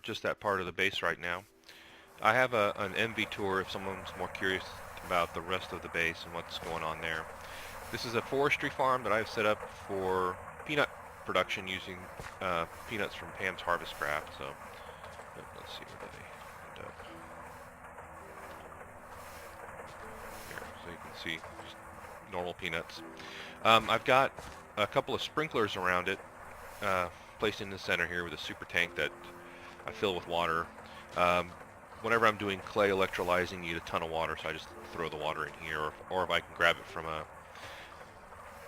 just that part of the base right now. I have an MV tour if someone's more curious about the rest of the base and what's going on there. This is a forestry farm that I've set up for peanut production using peanuts from Pam's Harvest Craft. So let's see where they end up. Here, so you can see just normal peanuts. I've got a couple of sprinklers around it, placed in the center here with a super tank that I fill with water. Whenever I'm doing clay electrolyzing, you need a ton of water, so I just throw the water in here, or if I can grab it from a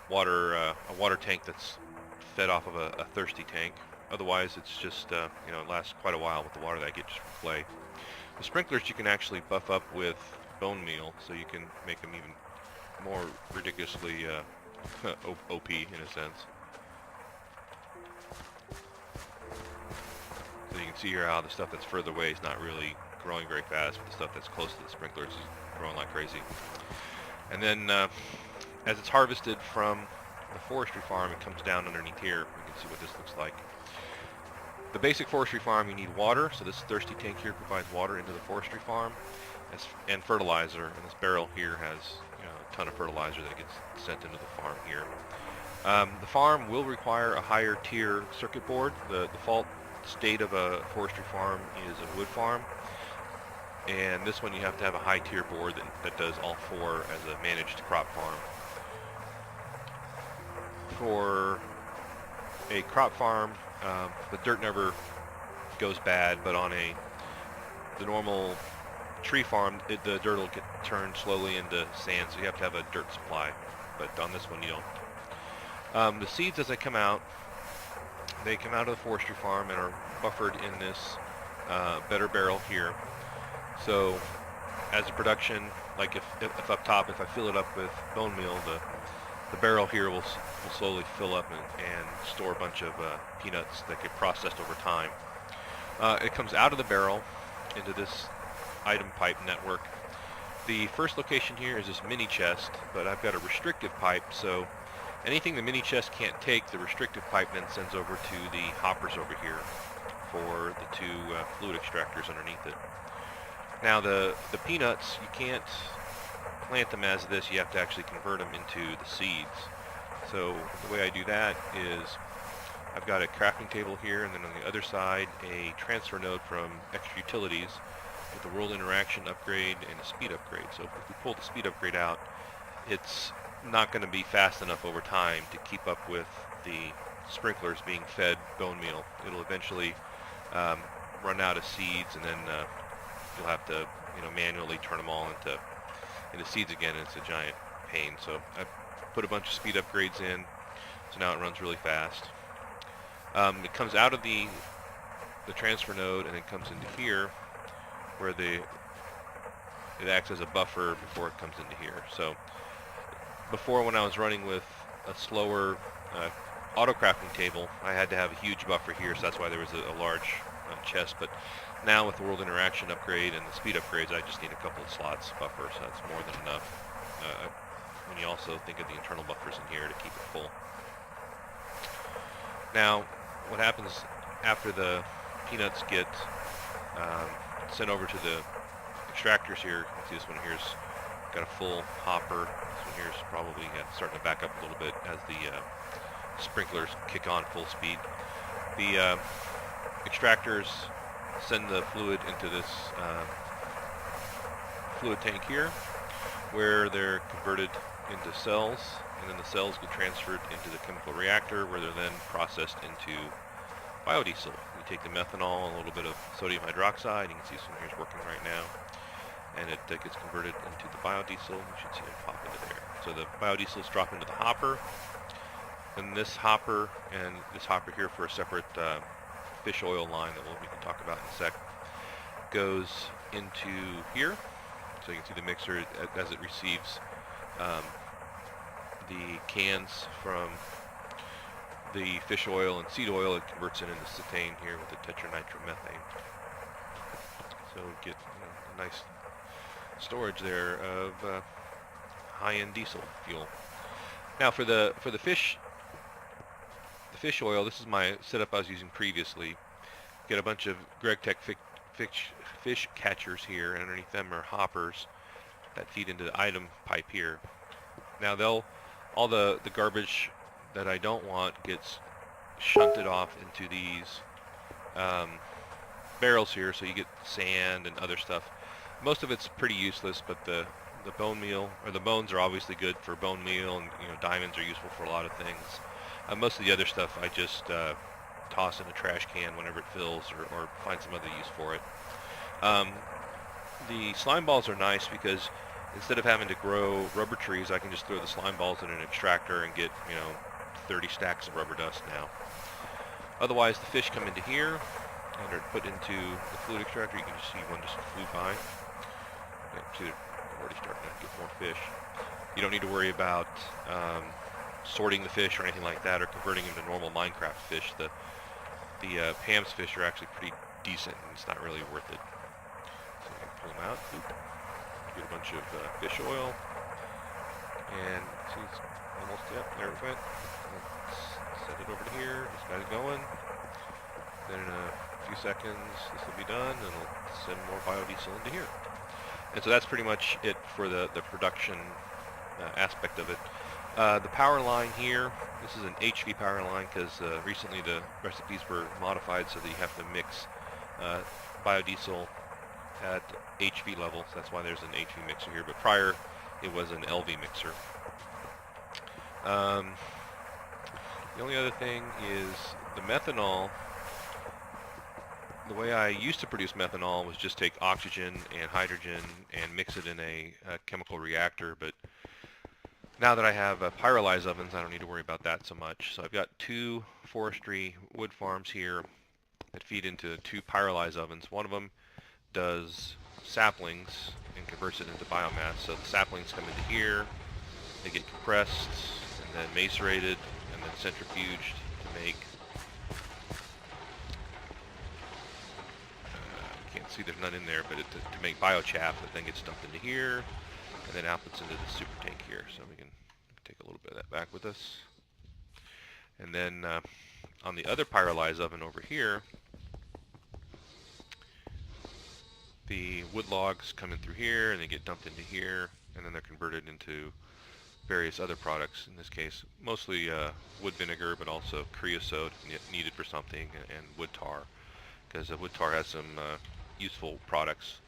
water tank that's fed off of a thirsty tank. Otherwise, it's just you know, it lasts quite a while with the water that I get just from clay. The sprinklers you can actually buff up with bone meal, so you can make them even more ridiculously OP in a sense. So you can see here how the stuff that's further away is not really growing very fast, but the stuff that's close to the sprinklers is growing like crazy. And then as it's harvested from the forestry farm, it comes down underneath here. We can see what this looks like. The basic forestry farm, you need water, so this thirsty tank here provides water into the forestry farm, and fertilizer, and this barrel here has, you know, a ton of fertilizer that gets sent into the farm here. The farm will require a higher tier circuit board. The default state of a forestry farm is a wood farm, and this one you have to have a high tier board that does all four as a managed crop farm. For a crop farm, the dirt never goes bad, but on the normal tree farm, the dirt will get turned slowly into sand, so you have to have a dirt supply, but on this one you don't. The seeds, as they come out of the forestry farm and are buffered in this better barrel here. So as a production, like if up top, if I fill it up with bone meal, the barrel here will slowly fill up and store a bunch of peanuts that get processed over time. It comes out of the barrel into this item pipe network. The first location here is this mini chest, but I've got a restrictive pipe, so anything the mini chest can't take, the restrictive pipe then sends over to the hoppers over here for the two fluid extractors underneath it. Now the peanuts, you can't plant them as this, you have to actually convert them into the seeds. So the way I do that is I've got a crafting table here, and then on the other side a transfer node from Extra Utilities with a world interaction upgrade and a speed upgrade. So if we pull the speed upgrade out, it's not going to be fast enough over time to keep up with the sprinklers being fed bone meal. It'll eventually run out of seeds, and then you'll have to, you know, manually turn them all into seeds again, and it's a giant pain. So I put a bunch of speed upgrades in, so now it runs really fast. It comes out of the transfer node and it comes into here, where it acts as a buffer before it comes into here. So before, when I was running with a slower auto crafting table, I had to have a huge buffer here, so that's why there was a large chest. But now with the world interaction upgrade and the speed upgrades, I just need a couple of slots buffer, so that's more than enough. When you also think of the internal buffers in here to keep it full. Now, what happens after the peanuts get sent over to the extractors here? You can see this one here's got a full hopper. This one here's probably starting to back up a little bit as the sprinklers kick on full speed. The extractors send the fluid into this fluid tank here, where they're converted into cells, and then the cells get transferred into the chemical reactor, where they're then processed into biodiesel. We take the methanol and a little bit of sodium hydroxide. You can see some here's working right now, and it gets converted into the biodiesel. You should see it pop into there. So the biodiesels drop into the hopper, and this hopper here for a separate fish oil line that we can talk about in a sec, goes into here. So you can see the mixer as it receives the cans from the fish oil and seed oil. It converts it into cetane here with the tetranitromethane. So we get a nice storage there of high-end diesel fuel. Now for the fish oil, this is my setup I was using previously. Get a bunch of Gregtech fish catchers here, and underneath them are hoppers that feed into the item pipe here. Now all the garbage that I don't want gets shunted off into these barrels here, so you get sand and other stuff. Most of it's pretty useless, but the bone meal, or the bones, are obviously good for bone meal, and diamonds are useful for a lot of things. Most of the other stuff I just toss in a trash can whenever it fills, or find some other use for it. The slime balls are nice because instead of having to grow rubber trees, I can just throw the slime balls in an extractor and get 30 stacks of rubber dust now. Otherwise, the fish come into here and are put into the fluid extractor. You can just see one just flew by. See, they're already starting to get more fish. You don't need to worry about sorting the fish or anything like that, or converting them to normal Minecraft fish. The Pam's fish are actually pretty decent, and it's not really worth it. So you can pull them out. Get a bunch of fish oil, and see, it's almost, yep, there it went. Let's set it over to here. This guy's going. Then in a few seconds, this will be done, and it'll send more biodiesel into here. And so that's pretty much it for the production aspect of it. The power line here, this is an HV power line because recently the recipes were modified so that you have to mix biodiesel at HV level, so that's why there's an HV mixer here, but prior it was an LV mixer. The only other thing is the methanol. The way I used to produce methanol was just take oxygen and hydrogen and mix it in a chemical reactor, but now that I have pyrolyzed ovens, I don't need to worry about that so much. So I've got 2 forestry wood farms here that feed into 2 pyrolyzed ovens. One of them does saplings and converts it into biomass. So the saplings come into here, they get compressed and then macerated and then centrifuged to make, you can't see there's none in there, but to make biochaff that then gets dumped into here and then outputs into the super tank here. So we can take a little bit of that back with us. And then on the other pyrolyzed oven over here, the wood logs come in through here and they get dumped into here, and then they're converted into various other products. In this case, mostly wood vinegar, but also creosote needed for something, and wood tar, because wood tar has some useful products.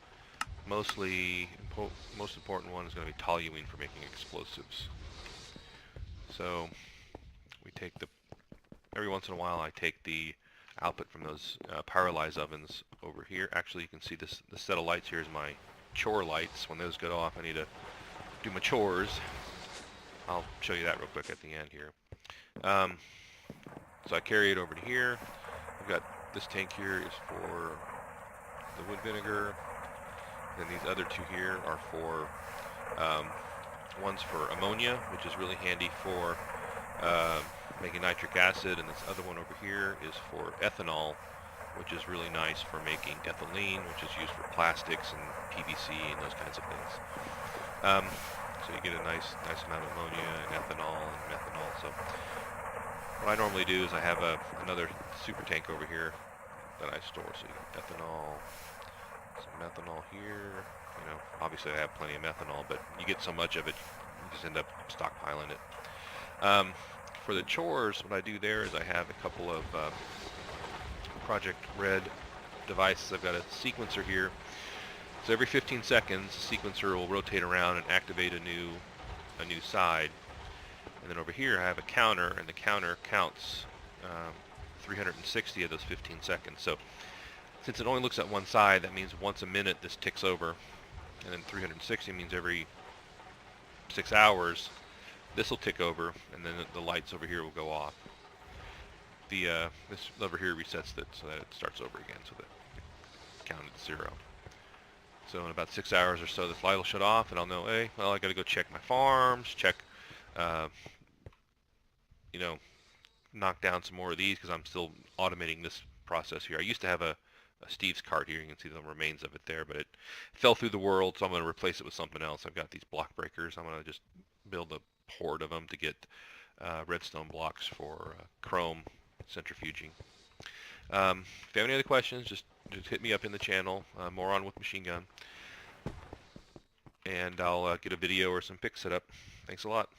Most important one is going to be toluene for making explosives. So we take every once in a while I take the output from those pyrolyzed ovens over here. Actually, you can see this set of lights here is my chore lights. When those go off, I need to do my chores. I'll show you that real quick at the end here. So I carry it over to here. I've got this tank here is for the wood vinegar. Then these other 2 here are for, one's for ammonia, which is really handy for making nitric acid, and this other one over here is for ethanol, which is really nice for making ethylene, which is used for plastics and PVC and those kinds of things. So you get a nice amount of ammonia and ethanol and methanol. So what I normally do is I have another super tank over here that I store. So you get ethanol, some methanol here. Obviously I have plenty of methanol, but you get so much of it, you just end up stockpiling it. For the chores, what I do there is I have a couple of Project Red devices. I've got a sequencer here. So every 15 seconds, the sequencer will rotate around and activate a new side. And then over here I have a counter, and the counter counts 360 of those 15 seconds. So since it only looks at one side, that means once a minute this ticks over. And then 360 means every 6 hours this will tick over, and then the lights over here will go off. This lever here resets it so that it starts over again, so that it counted 0. So in about 6 hours or so, this light will shut off, and I'll know, hey, well, I got to go check my farms, check, knock down some more of these, because I'm still automating this process here. I used to have a Steve's cart here. You can see the remains of it there, but it fell through the world, so I'm going to replace it with something else. I've got these block breakers. I'm going to just build a horde of them to get redstone blocks for chrome centrifuging. If you have any other questions, just hit me up in the channel, more on with machine gun, and I'll get a video or some pics set up. Thanks a lot.